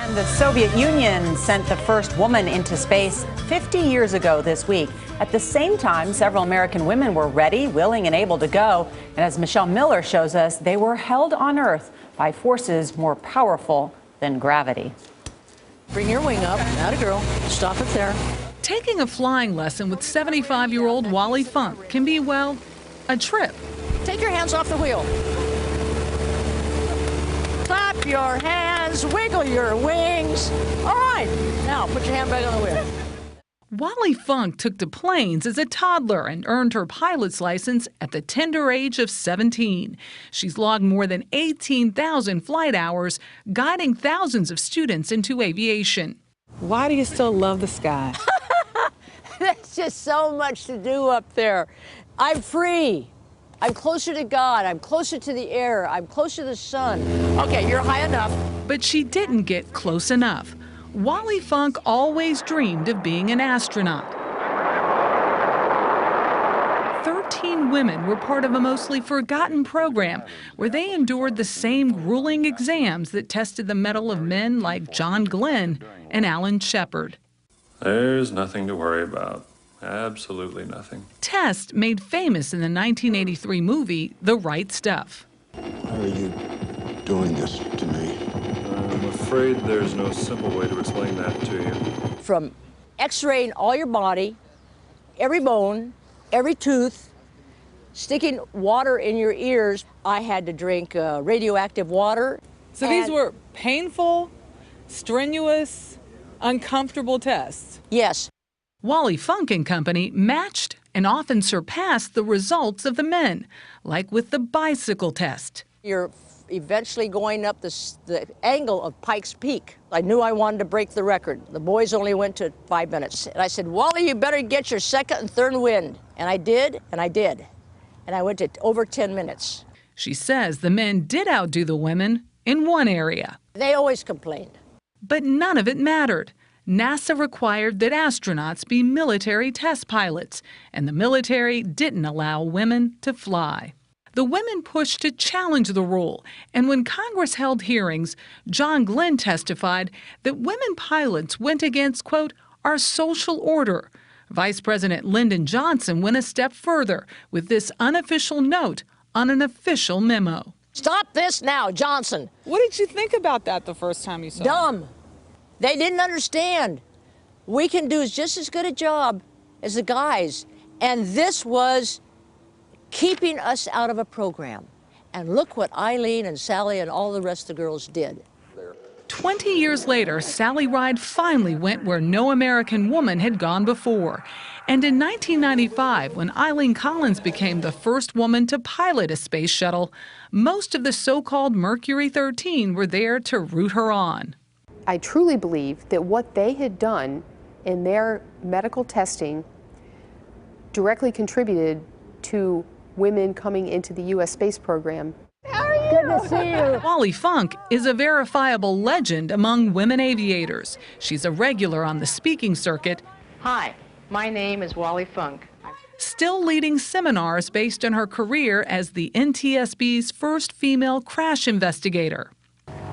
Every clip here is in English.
And the Soviet Union sent the first woman into space 50 years ago this week. At the same time, several American women were ready, willing, and able to go. And as Michelle Miller shows us, they were held on Earth by forces more powerful than gravity. Bring your wing up. Atta girl. Stop it there. Taking a flying lesson with 75-year-old Wally Funk can be, well, a trip. Take your hands off the wheel. Clap your hands, wiggle your wings. All right, now put your hand back on the wheel. Wally Funk took to planes as a toddler and earned her pilot's license at the tender age of 17. She's logged more than 18,000 flight hours, guiding thousands of students into aviation. Why do you still love the sky? There's just so much to do up there. I'm free. I'm closer to God. I'm closer to the air. I'm closer to the sun. Okay, you're high enough. But she didn't get close enough. Wally Funk always dreamed of being an astronaut. 13 women were part of a mostly forgotten program where they endured the same grueling exams that tested the mettle of men like John Glenn and Alan Shepard. There's nothing to worry about. Absolutely nothing. Tests made famous in the 1983 movie The Right Stuff. Why are you doing this to me? I'm afraid there's no simple way to explain that to you. From x-raying all your body, every bone, every tooth, sticking water in your ears. I had to drink radioactive water. So these were painful, strenuous, uncomfortable tests? Yes. Wally Funk and Company matched and often surpassed the results of the men, like with the bicycle test. You're eventually going up the angle of Pikes Peak. I knew I wanted to break the record. The boys only went to 5 minutes. And I said, Wally, you better get your second and third wind. And I did, and I did. And I went to over 10 minutes. She says the men did outdo the women in one area. They always complained. But none of it mattered. NASA required that astronauts be military test pilots, and the military didn't allow women to fly. The women pushed to challenge the rule, and when Congress held hearings, John Glenn testified that women pilots went against, quote, our social order. Vice President Lyndon Johnson went a step further with this unofficial note on an official memo. Stop this now, Johnson. What did you think about that the first time you saw it? Dumb. They didn't understand. We can do just as good a job as the guys. And this was keeping us out of a program. And look what Eileen and Sally and all the rest of the girls did. 20 years later, Sally Ride finally went where no American woman had gone before. And in 1995, when Eileen Collins became the first woman to pilot a space shuttle, most of the so-called Mercury 13 were there to root her on. I truly believe that what they had done in their medical testing directly contributed to women coming into the U.S. space program. How are you? Good to see you. Wally Funk is a verifiable legend among women aviators. She's a regular on the speaking circuit. Hi, my name is Wally Funk. Still leading seminars based on her career as the NTSB's first female crash investigator.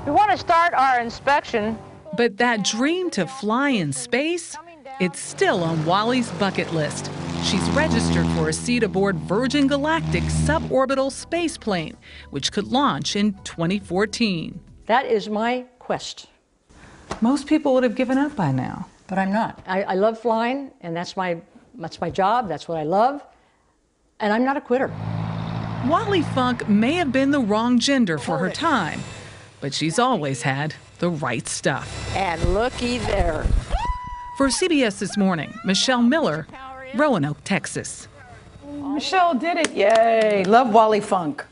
We want to start our inspection. But that dream to fly in space, it's still on Wally's bucket list. She's registered for a seat aboard Virgin Galactic's suborbital space plane, which could launch in 2014. That is my quest. Most people would have given up by now. But I'm not. I love flying, and that's my job. That's what I love. And I'm not a quitter. Wally Funk may have been the wrong gender for her time, but she's always had the right stuff. And looky there. For CBS This Morning, Michelle Miller, Roanoke, Texas. Michelle did it. Yay. Love Wally Funk.